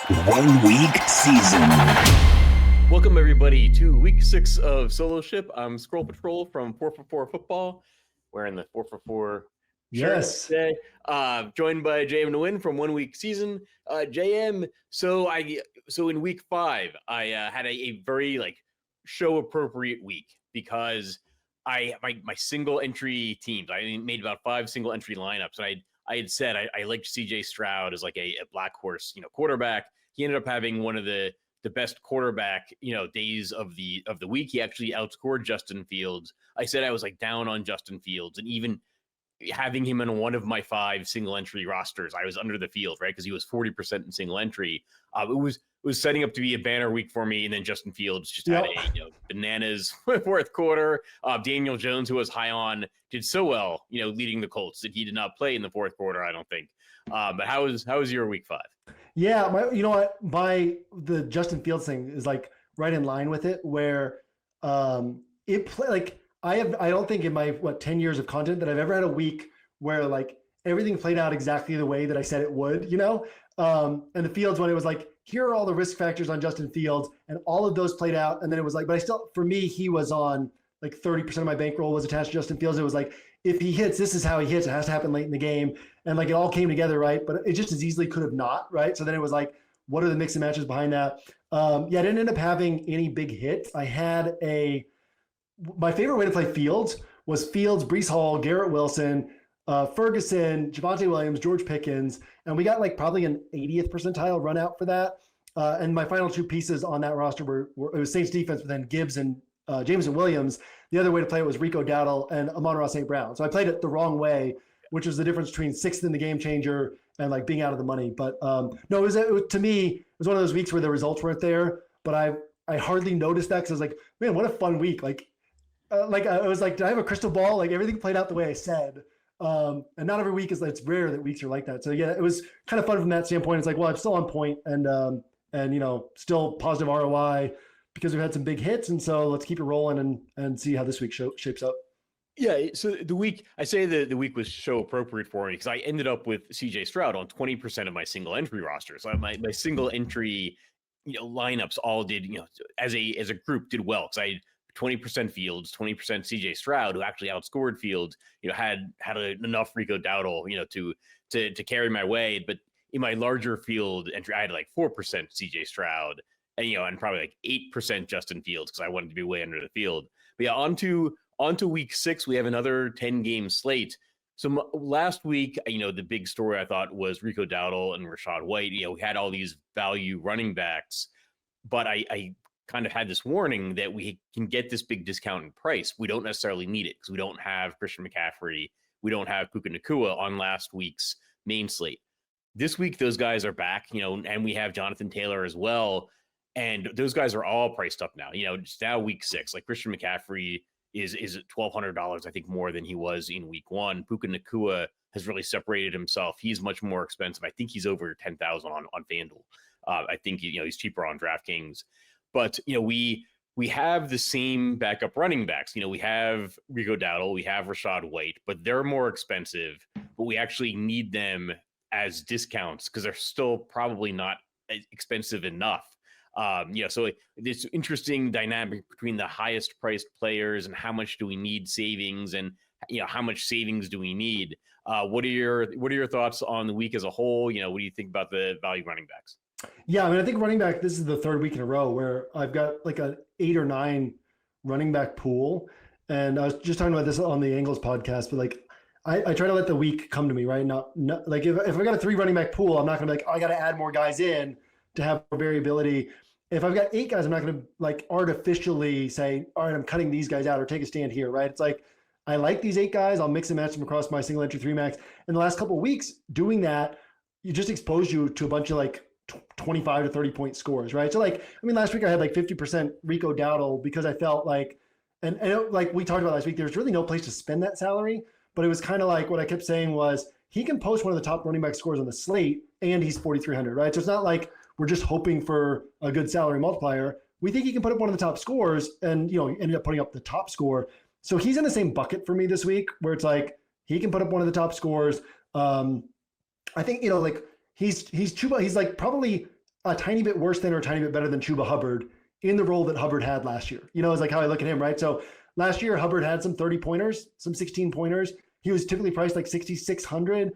1 week season. Welcome everybody to week 6 of Solo Ship. I'm SquirrelPatrol from 4for4 Football. Wearing the 4for4 shirt today. Joined by JM to win from 1 week season. JM, so in week 5, I had a very show appropriate week because my single entry teams. I made about 5 single entry lineups, and I had said I liked CJ Stroud as like a black horse, quarterback. He ended up having one of the best quarterback, days of the week. He actually outscored Justin Fields. I said I was down on Justin Fields, and even having him in one of my 5 single entry rosters, I was under the field, right? Because he was 40% in single entry. It was setting up to be a banner week for me, and then Justin Fields just had a bananas fourth quarter. Daniel Jones, who was high on, did so well, leading the Colts, that he did not play in the fourth quarter, I don't think. But how was your week 5? Yeah, the Justin Fields thing is right in line with it, where it play I don't think in my 10 years of content that I've ever had a week where everything played out exactly the way that I said it would, and the Fields one, it was here are all the risk factors on Justin Fields, and all of those played out, and then it was but I still, for me, he was on 30% of my bankroll was attached to Justin Fields. It was if he hits, this is how he hits. It has to happen late in the game. And it all came together, right? But it just as easily could have not, right? So then it was what are the mix and matches behind that? I didn't end up having any big hits. I had my favorite way to play Fields was Fields, Breece Hall, Garrett Wilson, Ferguson, Javonte Williams, George Pickens. And we got probably an 80th percentile run out for that. And my final 2 pieces on that roster were it was Saints defense, but then Gibbs and Jameson Williams. The other way to play it was Rico Dowdle and Amon-Ra St. Brown. So I played it the wrong way, which was the difference between 6th in the game changer and being out of the money. But no, to me, it was one of those weeks where the results weren't there, but I hardly noticed that because I was man, what a fun week. I was did I have a crystal ball? Everything played out the way I said. And not every week it's rare that weeks are like that. So yeah, it was kind of fun from that standpoint. It's well, I'm still on point and still positive ROI, because we've had some big hits, and so let's keep it rolling and see how this week shapes up. Yeah, so the week, I say the week was show appropriate for me because I ended up with CJ Stroud on 20% of my single entry roster. So my single entry, lineups all did, as a group did well, because I had 20% Fields, 20% CJ Stroud, who actually outscored Fields, had enough Rico Dowdle, to carry my way. But in my larger field entry, I had 4% CJ Stroud, and probably 8% Justin Fields, because I wanted to be way under the field. But yeah, on to week 6, we have another 10-game slate. So last week, the big story I thought was Rico Dowdle and Rachaad White. We had all these value running backs, but I kind of had this warning that we can get this big discount in price. We don't necessarily need it because we don't have Christian McCaffrey. We don't have Puka Nacua on last week's main slate. This week, those guys are back, and we have Jonathan Taylor as well. And those guys are all priced up now. It's now week 6. Christian McCaffrey is at $1,200, I think, more than he was in week 1. Puka Nacua has really separated himself. He's much more expensive. I think he's over $10,000 on FanDuel. I think he's cheaper on DraftKings. But we have the same backup running backs. We have Rico Dowdle, we have Rachaad White, but they're more expensive. But we actually need them as discounts because they're still probably not expensive enough. So this interesting dynamic between the highest priced players and how much do we need savings, and how much savings do we need? What are your thoughts on the week as a whole? What do you think about the value running backs? Yeah, I think running back, this is the 3rd week in a row where I've got an 8 or 9 running back pool, and I was just talking about this on the Angles podcast, but I try to let the week come to me, right? Not if I got a 3 running back pool, I'm not gonna be I got to add more guys in to have more variability. If I've got 8 guys, I'm not going to artificially say, all right, I'm cutting these guys out or take a stand here, right? It's I like these 8 guys. I'll mix and match them across my single entry 3 max. In the last couple of weeks, doing that, you just exposed you to a bunch of 25 to 30 point scores, right? So last week I had 50% Rico Dowdle because I felt and we talked about last week, there's really no place to spend that salary, but it was kind of what I kept saying was he can post one of the top running back scores on the slate and he's 4,300, right? So it's not we're just hoping for a good salary multiplier. We think he can put up one of the top scores, and he ended up putting up the top score. So he's in the same bucket for me this week, where it's he can put up one of the top scores. I think he's probably a tiny bit worse than or a tiny bit better than Chuba Hubbard in the role that Hubbard had last year. Is like how I look at him, right? So last year, Hubbard had some 30 pointers, some 16 pointers. He was typically priced like 6,600.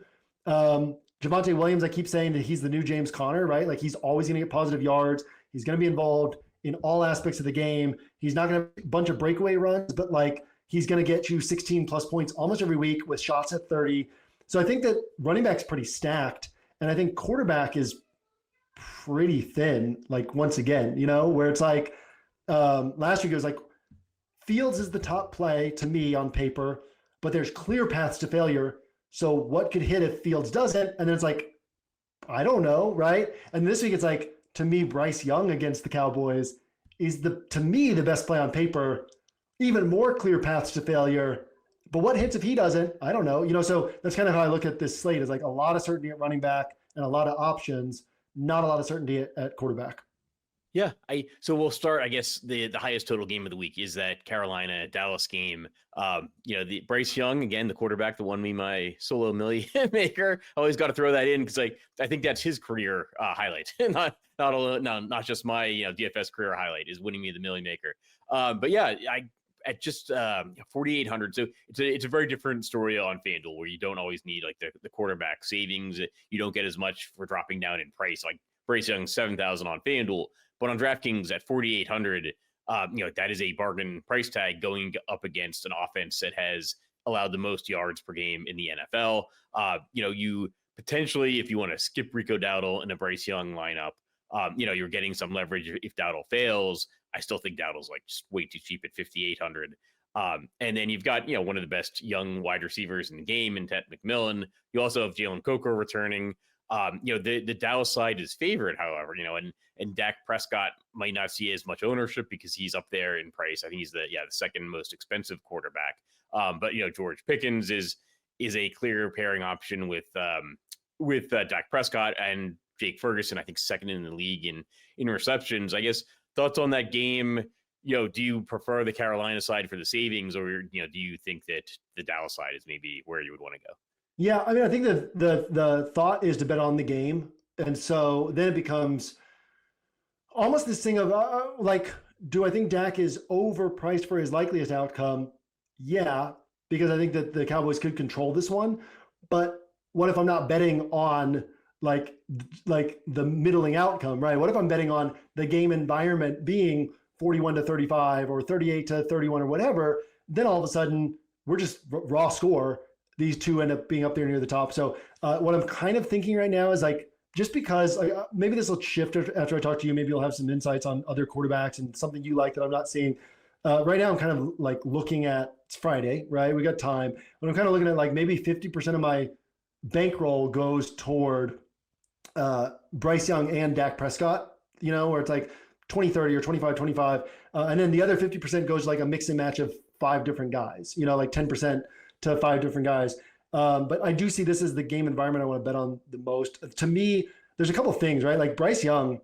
Javonte Williams, I keep saying that he's the new James Conner, right? Like he's always going to get positive yards. He's going to be involved in all aspects of the game. He's not going to have a bunch of breakaway runs, but like he's going to get you 16 plus points almost every week with shots at 30. So I think that running back's pretty stacked. And I think quarterback is pretty thin, like once again, where it's like last week it was like Fields is the top play to me on paper, but there's clear paths to failure. So what could hit if Fields doesn't? And then it's like, I don't know, right? And this week it's like, to me, Bryce Young against the Cowboys is to me the best play on paper, even more clear paths to failure. But what hits if he doesn't? I don't know. So that's kind of how I look at this slate, is like a lot of certainty at running back and a lot of options, not a lot of certainty at quarterback. Yeah. So we'll start, I guess, the highest total game of the week is that Carolina Dallas game. The Bryce Young, again, the quarterback that won me my solo million maker. Always got to throw that in because I think that's his career highlight, not just my DFS career highlight is winning me the million maker. But yeah, at just 4,800. So it's a very different story on FanDuel where you don't always need like the quarterback savings. You don't get as much for dropping down in price. Like Bryce Young 7,000 on FanDuel, but on DraftKings at 4,800, that is a bargain price tag going up against an offense that has allowed the most yards per game in the NFL. You potentially, if you want to skip Rico Dowdle in a Bryce Young lineup, you're getting some leverage if Dowdle fails. I still think Dowdle's like just way too cheap at 5,800. And then you've got, one of the best young wide receivers in the game in Ted McMillan. You also have Jalen Coker returning. The Dallas side is favored, however, and Dak Prescott might not see as much ownership because he's up there in price. I think he's the second most expensive quarterback. But George Pickens is a clear pairing option with Dak Prescott, and Jake Ferguson, I think second in the league in receptions. I guess thoughts on that game. Do you prefer the Carolina side for the savings, or do you think that the Dallas side is maybe where you would want to go? Yeah, I mean, I think the thought is to bet on the game, and so then it becomes almost this thing of do I think Dak is overpriced for his likeliest outcome? Yeah, because I think that the Cowboys could control this one. But what if I'm not betting on like the middling outcome, right? What if I'm betting on the game environment being 41-35 or 38-31 or whatever? Then all of a sudden we're just raw score. These two end up being up there near the top. So what I'm kind of thinking right now is like, just because maybe this will shift after I talk to you, maybe you'll have some insights on other quarterbacks and something you like that I'm not seeing. Right now I'm kind of like looking at, it's Friday, right? We got time, but I'm kind of looking at like maybe 50% of my bankroll goes toward Bryce Young and Dak Prescott, where it's like 20-30 or 25-25. And then the other 50% goes like a mix and match of 5 different guys, like 10% to 5 different guys. But I do see this as the game environment I want to bet on the most. To me, there's a couple of things, right? Like Bryce Young,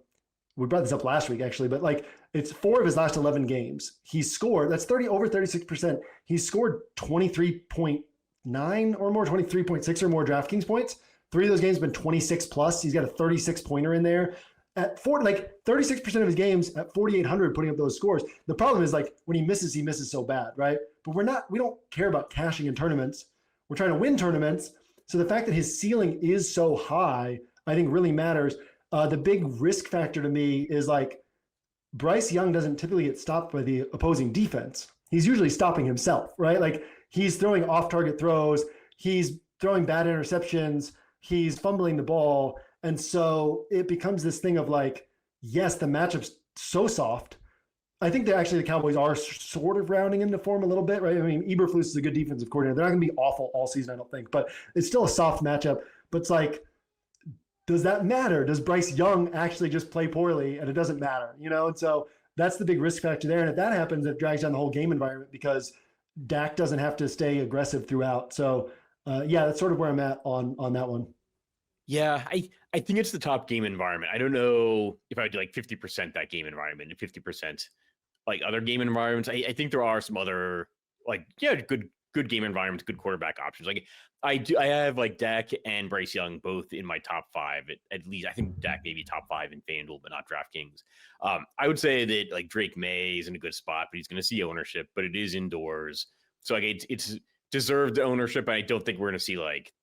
we brought this up last week actually, but like it's 4 of his last 11 games. He's scored, that's over 36%. He's scored 23.9 or more, 23.6 or more DraftKings points. 3 of those games have been 26 plus. He's got a 36 pointer in there. At 36% of his games at 4,800 putting up those scores. The problem is like when he misses so bad, right? But we don't care about cashing in tournaments. We're trying to win tournaments. So the fact that his ceiling is so high, I think really matters. The big risk factor to me is like Bryce Young doesn't typically get stopped by the opposing defense. He's usually stopping himself, right? Like he's throwing off-target throws. He's throwing bad interceptions. He's fumbling the ball. And so it becomes this thing of like, yes, the matchup's so soft. I think that actually the Cowboys are sort of rounding into form a little bit, right? I mean, Eberflus is a good defensive coordinator. They're not going to be awful all season, I don't think, but it's still a soft matchup. But it's like, does that matter? Does Bryce Young actually just play poorly and it doesn't matter, And so that's the big risk factor there. And if that happens, it drags down the whole game environment because Dak doesn't have to stay aggressive throughout. So that's sort of where I'm at on that one. Yeah, I think it's the top game environment. I don't know if I would do like 50% that game environment and 50% like other game environments. I think there are some other good good game environments, good quarterback options. Like I have like Dak and Bryce Young both in my top 5 at least. I think Dak maybe top 5 in FanDuel, but not DraftKings. I would say that like Drake May is in a good spot, but he's going to see ownership, but it is indoors. So like it's deserved ownership. And I don't think we're going to see like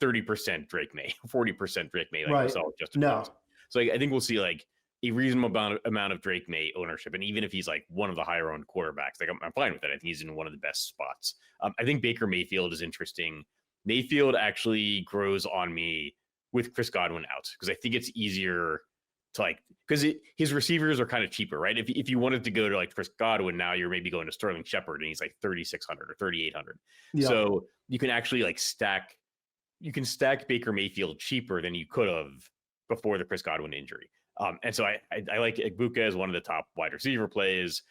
30% Drake May, 40% Drake May, like we saw with Justin Fields. So like, I think we'll see like a reasonable amount of Drake May ownership. And even if he's like one of the higher owned quarterbacks, like I'm fine with that. I think he's in one of the best spots. I think Baker Mayfield is interesting. Mayfield actually grows on me with Chris Godwin out because I think it's easier to like, because his receivers are kind of cheaper, right? If you wanted to go to like Chris Godwin, now you're maybe going to Sterling Shepard and he's like 3,600 or 3,800. Yeah. So you can actually like stack Baker Mayfield cheaper than you could have before the Chris Godwin injury. And so I like Egbuka as one of the top wide receiver plays.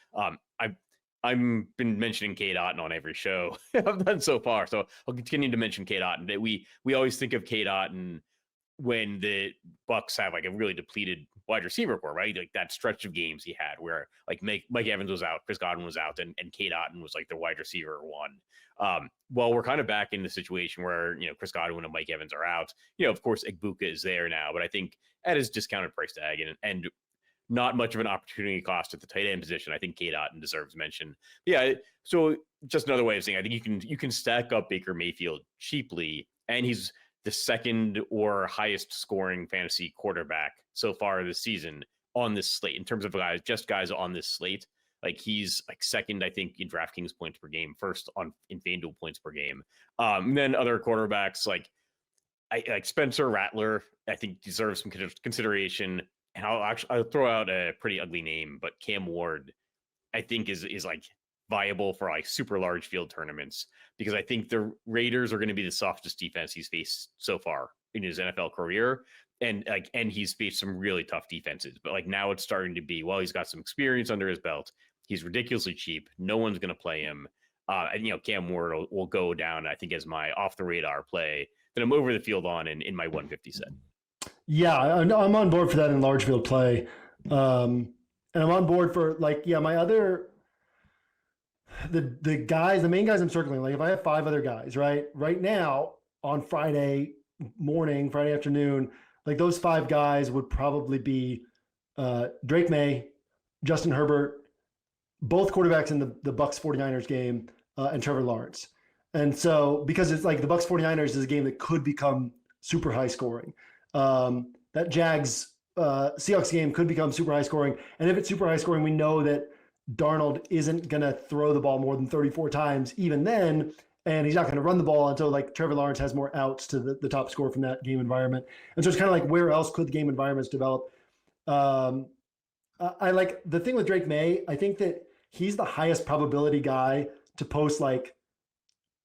I've been mentioning Cade Otton on every show I've done so far. So I'll continue to mention Cade Otton. That we always think of Cade Otton when the Bucs have like a really depleted wide receiver core, right? Like that stretch of games he had where like Mike Evans was out, Chris Godwin was out, and Cade Otton was like the wide receiver one. Well, we're kind of back in the situation where, Chris Godwin and Mike Evans are out. Of course, Egbuka is there now, but I think at his discounted price tag and not much of an opportunity cost at the tight end position, I think Cade Otton deserves mention. Yeah, so just another way of saying, I think you can stack up Baker Mayfield cheaply, and he's the second or highest scoring fantasy quarterback so far this season on this slate in terms of guys on this slate. Like he's like second, I think, in DraftKings points per game, first in FanDuel points per game. And then other quarterbacks like Spencer Rattler, I think deserves some consideration. And I'll throw out a pretty ugly name, but Cam Ward, I think is like viable for like super large field tournaments because I think the Raiders are going to be the softest defense he's faced so far in his NFL career. And he's faced some really tough defenses, but like now it's starting to be, well, he's got some experience under his belt. He's ridiculously cheap. No one's going to play him. And Cam Ward will go down, I think, as my off the radar play that I'm over the field on in my 150 set. Yeah, I'm on board for that in large field play. And I'm on board for my other, the guys, the main guys I'm circling, like if I have 5 other guys, right now on Friday morning, Friday afternoon, like those 5 guys would probably be Drake May, Justin Herbert, both quarterbacks in the Bucs 49ers game, and Trevor Lawrence. And so, because it's like the Bucs 49ers is a game that could become super high scoring. That Jags Seahawks game could become super high scoring. And if it's super high scoring, we know that Darnold isn't going to throw the ball more than 34 times even then. And he's not going to run the ball until like Trevor Lawrence has more outs to the top score from that game environment. And so it's kind of like, where else could the game environments develop? I like the thing with Drake May. I think that he's the highest probability guy to post like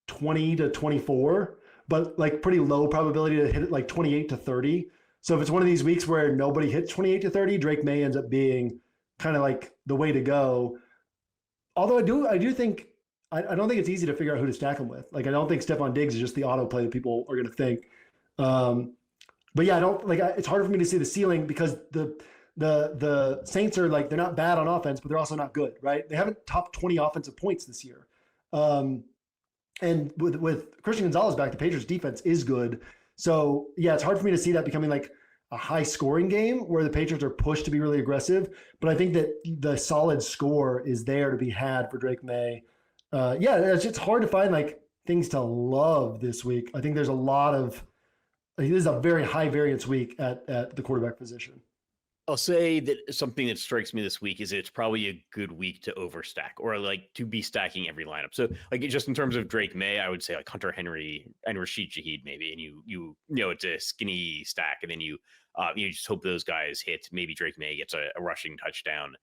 20 to 24, but like pretty low probability to hit it like 28 to 30. So if it's one of these weeks where nobody hits 28 to 30, Drake May ends up being kind of like the way to go. Although I do think, I don't think it's easy to figure out who to stack him with. Like, I don't think Stephon Diggs is just the auto play that people are going to think. But yeah, it's harder for me to see the ceiling because the Saints are like, they're not bad on offense, but they're also not good, right? They haven't top 20 offensive points this year. And with Christian Gonzalez back, the Patriots defense is good. So yeah, it's hard for me to see that becoming like a high scoring game where the Patriots are pushed to be really aggressive. But I think that the solid score is there to be had for Drake May. It's hard to find like things to love this week. I think there's this is a very high variance week at the quarterback position. I'll say that something that strikes me this week is it's probably a good week to overstack or like to be stacking every lineup. So like just in terms of Drake May, I would say like Hunter Henry and Rashid Shaheed maybe, and you know it's a skinny stack, and then you just hope those guys hit. Maybe Drake May gets a rushing touchdown.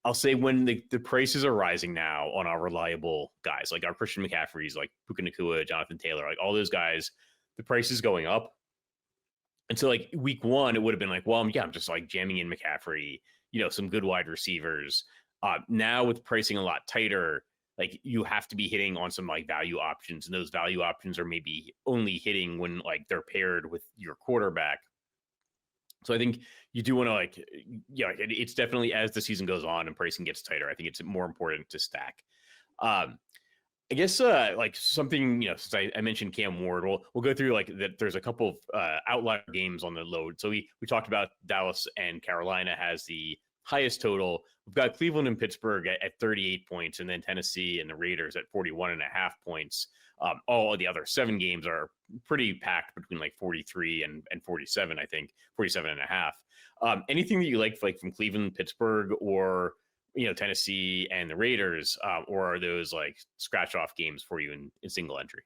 I'll say when the prices are rising now on our reliable guys, like our Christian McCaffreys, like Puka Nacua, Jonathan Taylor, like all those guys, the price is going up. And so like week 1, it would have been like, well, I'm just like jamming in McCaffrey, some good wide receivers. Now with pricing a lot tighter, like you have to be hitting on some like value options, and those value options are maybe only hitting when like they're paired with your quarterback. So I think you do want to it's definitely as the season goes on and pricing gets tighter, I think it's more important to stack. I guess like something, since I mentioned Cam Ward, we'll go through like that. There's a couple of outlier games on the load. So we talked about Dallas and Carolina has the highest total. We've got Cleveland and Pittsburgh at 38 points, and then Tennessee and the Raiders at 41.5 points. All of the other 7 games are pretty packed between like 43 and 47, I think 47.5. Anything that you like from Cleveland, Pittsburgh, or Tennessee and the Raiders, or are those like scratch off games for you in single entry?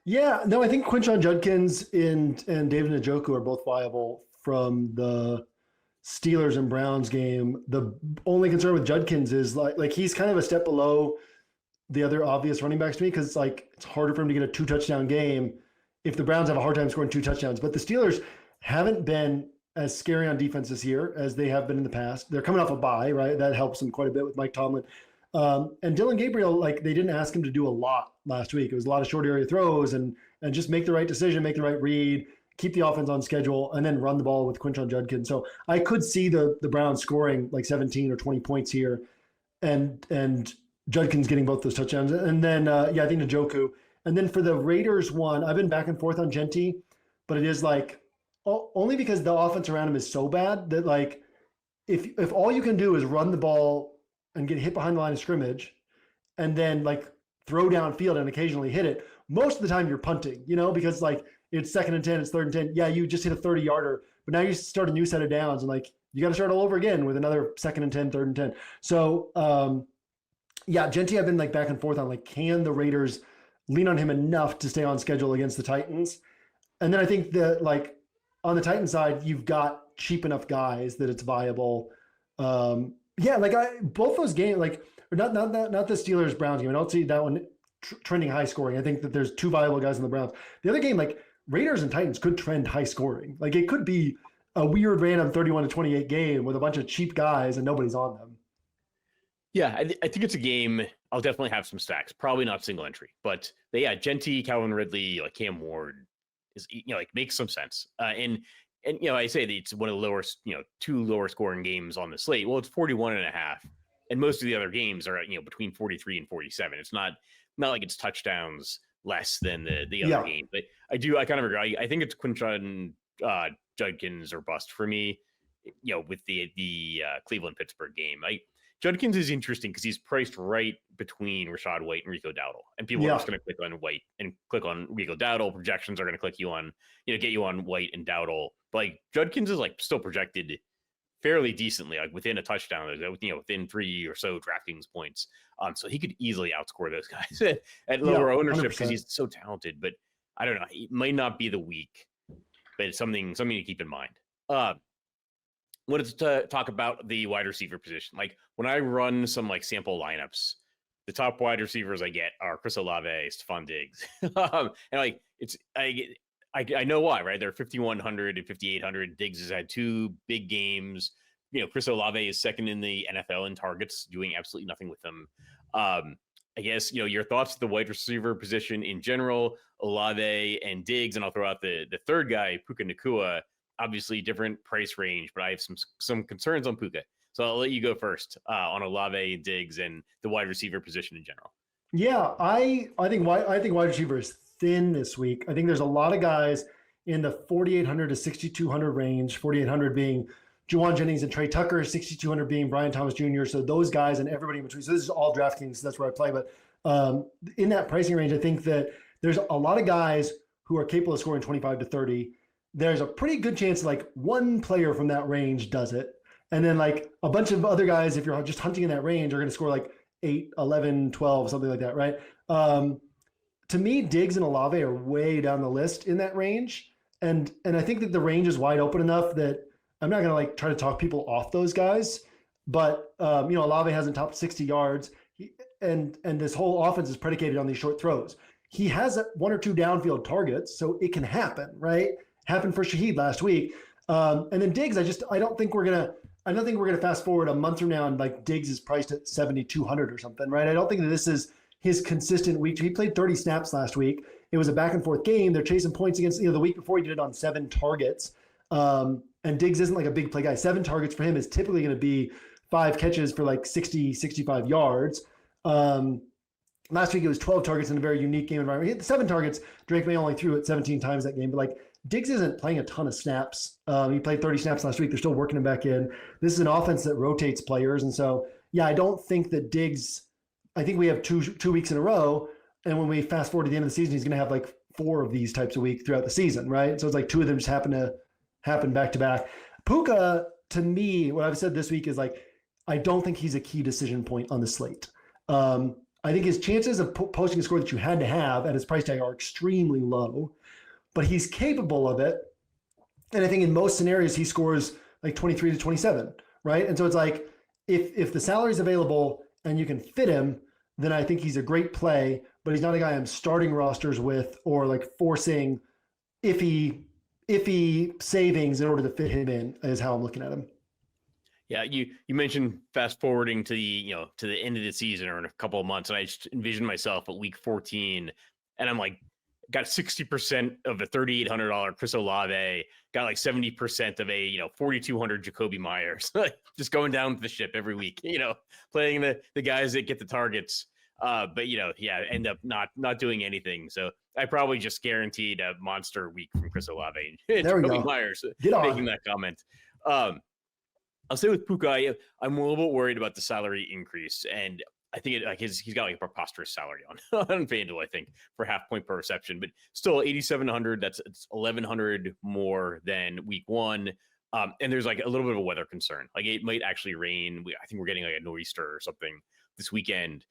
Yeah, no, I think Quinshon Judkins and David Njoku are both viable from the Steelers and Browns game. The only concern with Judkins is like he's kind of a step below the other obvious running backs to me, because like it's harder for him to get a 2-touchdown game if the Browns have a hard time scoring 2 touchdowns. But the Steelers haven't been as scary on defense this year as they have been in the past. They're coming off a bye, right? That helps them quite a bit with Mike Tomlin. And Dylan Gabriel, like they didn't ask him to do a lot last week. It was a lot of short area throws and just make the right decision, make the right read, keep the offense on schedule, and then run the ball with Quinshon Judkins. So I could see the Browns scoring like 17 or 20 points here, and Judkins getting both those touchdowns. And then, I think Njoku. And then for the Raiders one, I've been back and forth on Genty, but it is like only because the offense around him is so bad that like if all you can do is run the ball and get hit behind the line of scrimmage and then like throw downfield and occasionally hit it, most of the time you're punting, because like it's 2nd and 10, it's 3rd and 10. Yeah, you just hit a 30-yarder, but now you start a new set of downs and like you got to start all over again with another 2nd and 10, 3rd and 10. So Genty, I've been like back and forth on like, can the Raiders lean on him enough to stay on schedule against the Titans? And then I think that like on the Titan side, you've got cheap enough guys that it's viable. Both those games, like not the Steelers Browns game. I don't see that one trending high scoring. I think that there's 2 viable guys in the Browns. The other game, like Raiders and Titans could trend high scoring. Like it could be a weird random 31-28 game with a bunch of cheap guys and nobody's on them. Yeah, I think it's a game. I'll definitely have some stacks. Probably not single entry, but Genty, Calvin Ridley, like Cam Ward is like makes some sense. And I say that it's one of the lower 2 lower scoring games on the slate. Well, it's 41.5, and most of the other games are between 43 and 47. It's not like it's touchdowns less than the other game. But I kind of agree. I think it's Quinshon Judkins or bust for me. With the Cleveland Pittsburgh game, Judkins is interesting because he's priced right between Rachaad White and Rico Dowdle, and people are just going to click on White and click on Rico Dowdle. Projections are going to click you on, get you on White and Dowdle. But like Judkins is like still projected fairly decently, like within a touchdown, within 3 or so DraftKings points. So he could easily outscore those guys at lower ownership because he's so talented. But I don't know, it might not be the week, but it's something to keep in mind. Wanted to talk about the wide receiver position. Like when I run some like sample lineups, the top wide receivers I get are Chris Olave, Stephon Diggs, and like I know why, right? They're 5,100 and 5,800. Diggs has had 2 big games. Chris Olave is 2nd in the NFL in targets, doing absolutely nothing with them. I guess your thoughts to the wide receiver position in general, Olave and Diggs, and I'll throw out the third guy, Puka Nacua. Obviously different price range, but I have some concerns on Puka. So I'll let you go first on Olave, Diggs, and the wide receiver position in general. Yeah, I think wide receiver is thin this week. I think there's a lot of guys in the 4,800 to 6,200 range, 4,800 being Juwan Jennings and Trey Tucker, 6,200 being Brian Thomas Jr. So those guys and everybody in between. So this is all DraftKings. That's where I play. But in that pricing range, I think that there's a lot of guys who are capable of scoring 25 to 30. There's a pretty good chance like one player from that range does it. And then like a bunch of other guys, if you're just hunting in that range, are going to score like 8, 11, 12, something like that, right? To me, Diggs and Olave are way down the list in that range. And I think that the range is wide open enough that I'm not going to like try to talk people off those guys. But, Olave hasn't topped 60 yards. And this whole offense is predicated on these short throws. He has 1 or 2 downfield targets, so it can happen, right? Happened for Shaheed last week. And then Diggs, I don't think we're gonna fast forward a month from now and like Diggs is priced at 7,200 or something, right? I don't think that this is his consistent week. He played 30 snaps last week. It was a back and forth game. They're chasing points against, the week before he did it on 7 targets. And Diggs isn't like a big play guy. 7 targets for him is typically going to be 5 catches for like 60, 65 yards. Last week it was 12 targets in a very unique game environment. He had 7 targets. Drake May only threw it 17 times that game, but like Diggs isn't playing a ton of snaps. He played 30 snaps last week. They're still working him back in. This is an offense that rotates players. And so, yeah, I don't think that Diggs, I think we have two weeks in a row. And when we fast forward to the end of the season, he's going to have like 4 of these types a week throughout the season, right? So it's like 2 of them just happen back to back. Puka, to me, what I've said this week is like, I don't think he's a key decision point on the slate. I think his chances of posting a score that you had to have at his price tag are extremely low, but he's capable of it. And I think in most scenarios, he scores like 23 to 27, right? And so it's like, if the salary is available and you can fit him, then I think he's a great play, but he's not a guy I'm starting rosters with or like forcing iffy savings in order to fit him in is how I'm looking at him. Yeah, you mentioned fast forwarding to the to the end of the season or in a couple of months, and I just envisioned myself at week 14, and I'm like, got 60% of a $3,800 Chris Olave, got like 70% of a $4,200 Jacoby Myers, just going down with the ship every week, playing the guys that get the targets, but end up not doing anything. So I probably just guaranteed a monster week from Chris Olave and Jacoby Myers making that comment. I'll say with Puka, I'm a little bit worried about the salary increase, and I think he's got like a preposterous salary on FanDuel, I think, for half point per reception, but still 8,700. It's 1,100 more than week 1. And there's like a little bit of a weather concern. Like it might actually rain. I think we're getting like a nor'easter or something this weekend.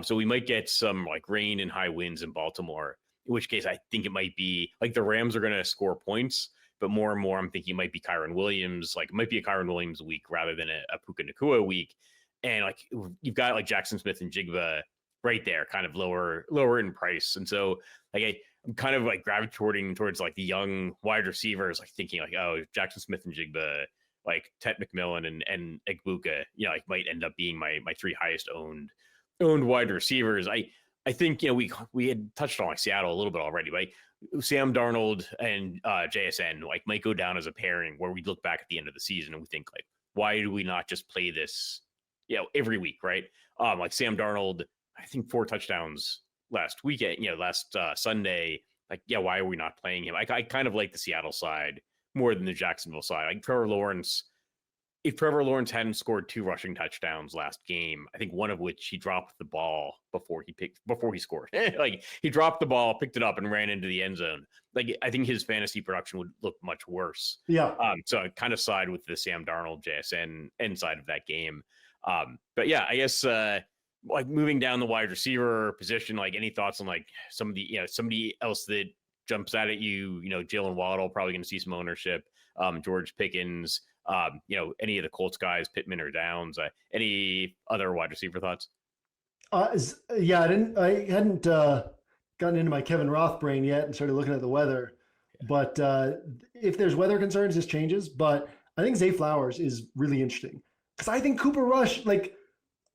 So we might get some like rain and high winds in Baltimore, in which case I think it might be like the Rams are going to score points. But more and more, I'm thinking it might be Kyron Williams. Like it might be a Kyron Williams week rather than a Puka Nacua week. And like you've got like Jackson Smith and Jigba right there, kind of lower in price. And so like I'm kind of like gravitating towards like the young wide receivers, like thinking like, oh, Jackson Smith and Jigba, like Ted McMillan and Egbuka, like might end up being my 3 highest owned wide receivers. I think we had touched on like Seattle a little bit already, but Sam Darnold and JSN like might go down as a pairing where we look back at the end of the season and we think like, why do we not just play this, every week, right? Like Sam Darnold, I think 4 touchdowns last weekend, last Sunday. Like, why are we not playing him? I kind of like the Seattle side more than the Jacksonville side. Like Trevor Lawrence, if Trevor Lawrence hadn't scored 2 rushing touchdowns last game, I think one of which he dropped the ball before he scored. Like he dropped the ball, picked it up, and ran into the end zone. Like I think his fantasy production would look much worse. Yeah. So I kind of side with the Sam Darnold JSN end side of that game. But yeah, I guess like moving down the wide receiver position, like any thoughts on like somebody else that jumps out at you? Jalen Waddle probably going to see some ownership. George Pickens. Any of the Colts guys, Pittman or Downs, any other wide receiver thoughts? I hadn't gotten into my Kevin Roth brain yet and started looking at the weather, but if there's weather concerns, this changes, but I think Zay Flowers is really interesting because I think Cooper Rush, like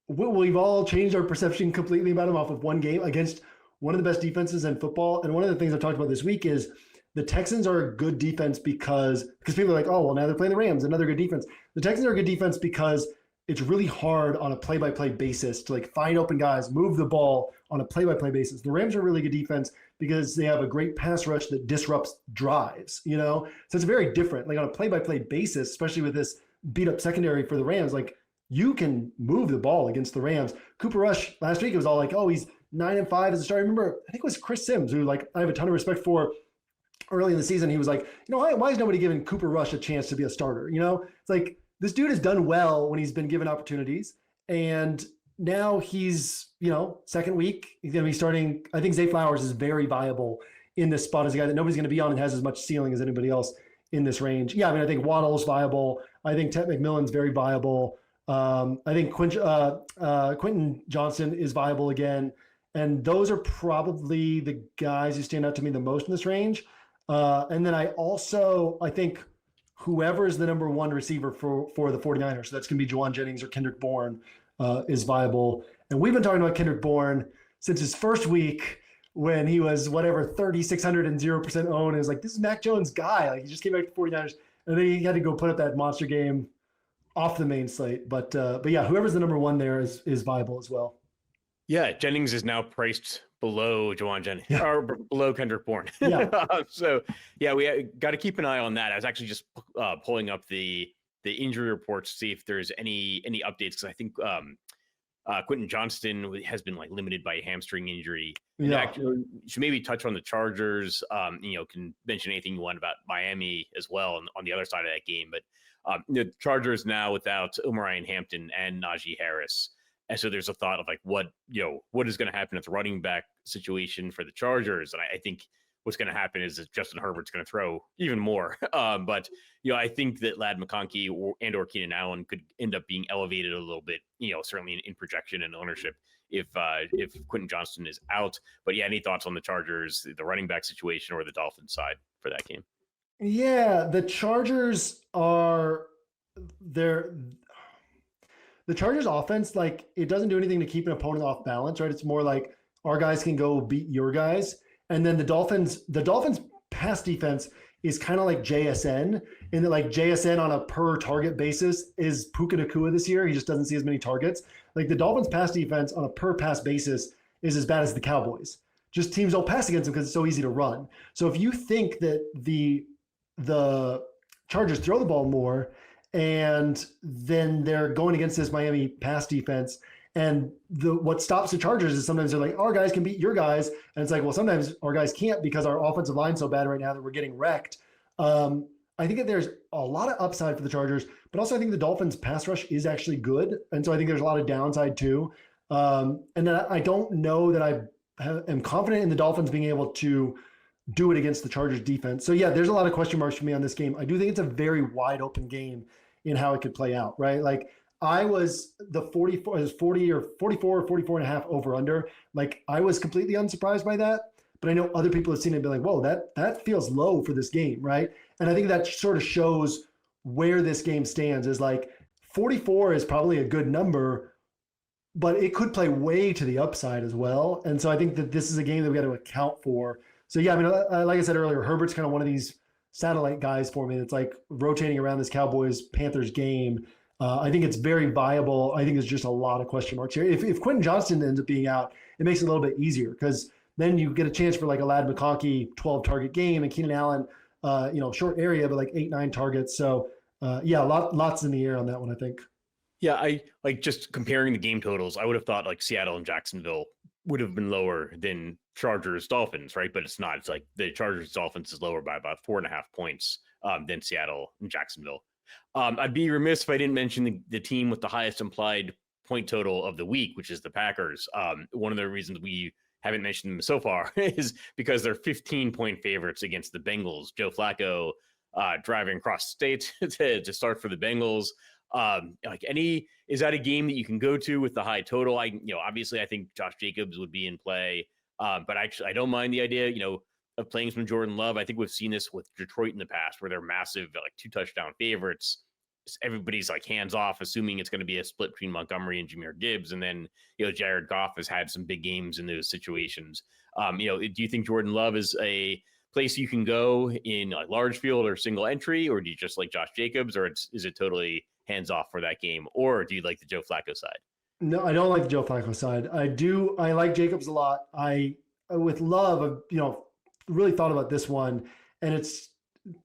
we've all changed our perception completely about him off of one game against one of the best defenses in football. And one of the things I've talked about this week is the Texans are a good defense because people are like, oh, well, now they're playing the Rams, another good defense. The Texans are a good defense because it's really hard on a play-by-play basis to like find open guys, move the ball on a play-by-play basis. The Rams are a really good defense because they have a great pass rush that disrupts drives, So it's very different. Like on a play-by-play basis, especially with this beat-up secondary for the Rams, like you can move the ball against the Rams. Cooper Rush, last week, it was all like, oh, he's 9-5 as a starter. I remember, I think it was Chris Sims, who like I have a ton of respect for. Early in the season, he was like, why is nobody giving Cooper Rush a chance to be a starter? It's like this dude has done well when he's been given opportunities. And now he's, second week, he's going to be starting. I think Zay Flowers is very viable in this spot as a guy that nobody's going to be on and has as much ceiling as anybody else in this range. Yeah, I mean, I think Waddle's viable. I think Ted McMillan's very viable. I think Quentin Johnson is viable again. And those are probably the guys who stand out to me the most in this range. And then I think whoever's the number 1 receiver for the 49ers, so that's going to be Juwan Jennings or Kendrick Bourne, is viable. And we've been talking about Kendrick Bourne since his first week when he was 3,600 and 0% owned. It was like, this is Mac Jones' guy. Like he just came back to the 49ers and then he had to go put up that monster game off the main slate. But yeah, whoever's the number 1 there is viable as well. Yeah, Jennings is now priced below Jawan Jennings or below Kendrick Bourne. Yeah. So yeah, we got to keep an eye on that. I was actually just pulling up the injury reports to see if there's any updates, because I think Quentin Johnston has been like limited by a hamstring injury. And actually, you should maybe touch on the Chargers. Can mention anything you want about Miami as well on the other side of that game. But the Chargers now without Omarion Hampton and Najee Harris. And so there's a thought of like what is going to happen at the running back situation for the Chargers. And I think what's going to happen is that Justin Herbert's going to throw even more. But I think that Ladd McConkey or Keenan Allen could end up being elevated a little bit, certainly in projection and ownership if Quentin Johnston is out. But yeah, any thoughts on the Chargers, the running back situation, or the Dolphins side for that game? Yeah, the Chargers are the Chargers offense, like, it doesn't do anything to keep an opponent off balance, right? It's more like our guys can go beat your guys. And then the Dolphins pass defense is kind of like JSN, in that like JSN on a per target basis is Puka Nacua this year. He just doesn't see as many targets. Like the Dolphins pass defense on a per pass basis is as bad as the Cowboys. Just teams don't pass against them because it's so easy to run. So if you think that the Chargers throw the ball more, and then they're going against this Miami pass defense, and what stops the Chargers is sometimes they're like, our guys can beat your guys. And it's like, well, sometimes our guys can't because our offensive line's so bad right now that we're getting wrecked. I think that there's a lot of upside for the Chargers, but also I think the Dolphins pass rush is actually good. And so I think there's a lot of downside too. And then I don't know that I am confident in the Dolphins being able to do it against the Chargers defense. So yeah, there's a lot of question marks for me on this game. I do think it's a very wide open game in how it could play out, right? Like I was the 40 or 44 or 44 and a half over under. Like I was completely unsurprised by that, but I know other people have seen it and be like, whoa, that feels low for this game, right? And I think that sort of shows where this game stands, is like 44 is probably a good number, but it could play way to the upside as well. And so I think that this is a game that we got to account for. So yeah, I mean, like I said earlier, Herbert's kind of one of these satellite guys for me. It's like rotating around this Cowboys-Panthers game. I think it's very viable. I think there's just a lot of question marks here. If Quentin Johnston ends up being out, it makes it a little bit easier because then you get a chance for like a Ladd McConkey 12-target game, and Keenan Allen, short area, but like 8-9 targets. So yeah, lots in the air on that one, I think. Yeah, I like just comparing the game totals. I would have thought like Seattle and Jacksonville would have been lower than Chargers Dolphins, right? But it's not. It's like the Chargers Dolphins is lower by about 4.5 points than Seattle and Jacksonville. I'd be remiss if I didn't mention the team with the highest implied point total of the week, which is the Packers. One of the reasons we haven't mentioned them so far is because they're 15-point favorites against the Bengals. Joe Flacco driving across the state to start for the Bengals. Is that a game that you can go to with the high total? Obviously I think Josh Jacobs would be in play, but actually I don't mind the idea, of playing some Jordan Love. I think we've seen this with Detroit in the past, where they're massive, like 2-touchdown favorites. Everybody's like hands off, assuming it's going to be a split between Montgomery and Jahmyr Gibbs. And then, Jared Goff has had some big games in those situations. Do you think Jordan Love is a place you can go in like large field or single entry, or do you just like Josh Jacobs, or is it totally hands off for that game? Or do you like the Joe Flacco side? No, I don't like the Joe Flacco side. I like Jacobs a lot. With Love, really thought about this one, and it's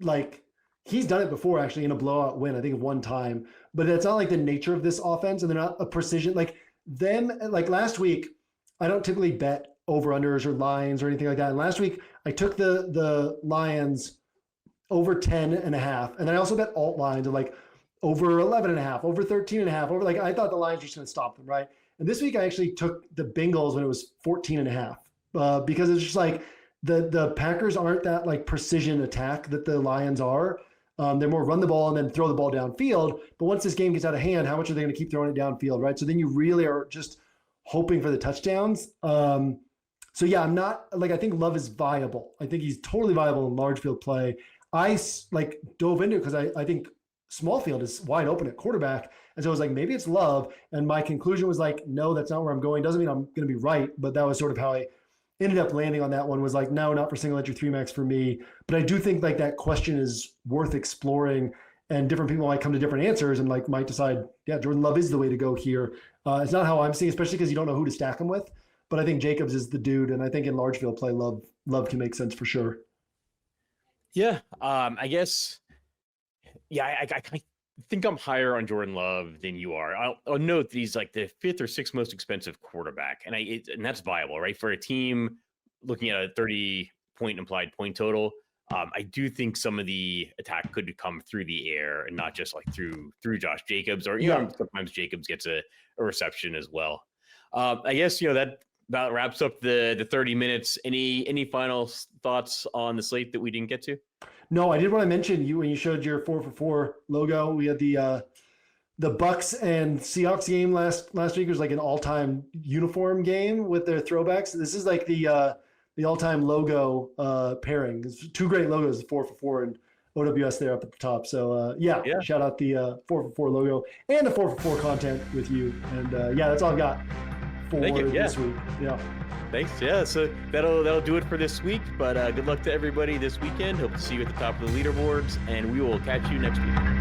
like he's done it before actually in a blowout win, I think one time, but it's not like the nature of this offense, and they're not a precision like them. Like last week, I don't typically bet over unders or lines or anything like that. And last week I took the Lions over 10.5. And then I also bet alt lines of like over 11.5, over 13.5, over, like, I thought the Lions were just going to stop them. Right. And this week I actually took the Bengals when it was 14.5, because it's just like the Packers aren't that like precision attack that the Lions are. They're more run the ball and then throw the ball downfield. But once this game gets out of hand, how much are they going to keep throwing it downfield? Right. So then you really are just hoping for the touchdowns. So yeah, I'm not like, I think Love is viable. I think he's totally viable in large field play. I like dove into it because I think small field is wide open at quarterback. And so I was like, maybe it's Love. And my conclusion was like, no, that's not where I'm going. Doesn't mean I'm going to be right. But that was sort of how I ended up landing on that one, was like, no, not for single entry 3 max for me. But I do think like that question is worth exploring. and different people might come to different answers and like might decide, yeah, Jordan Love is the way to go here. It's not how I'm seeing, especially because you don't know who to stack him with. But I think Jacobs is the dude, and I think in large field play, Love can make sense for sure. Yeah, I guess. Yeah, I think I'm higher on Jordan Love than you are. I'll note that he's like the 5th or 6th most expensive quarterback, and that's viable, right? For a team looking at a 30-point implied point total, I do think some of the attack could come through the air and not just like through Josh Jacobs, or sometimes Jacobs gets a reception as well. I guess that about wraps up the 30 minutes. Any final thoughts on the slate that we didn't get to? No, I did want to mention when you showed your 4for4 logo. We had the Bucks and Seahawks game last week. It was like an all-time uniform game with their throwbacks. This is like the all-time logo pairing. It's 2 great logos, 4for4 and OWS there up at the top. So yeah, shout out the 4for4 logo and the 4for4 content with you. And that's all I've got for this week. Yeah. Thanks. Yeah, so that'll do it for this week. But good luck to everybody this weekend. Hope to see you at the top of the leaderboards, and we will catch you next week.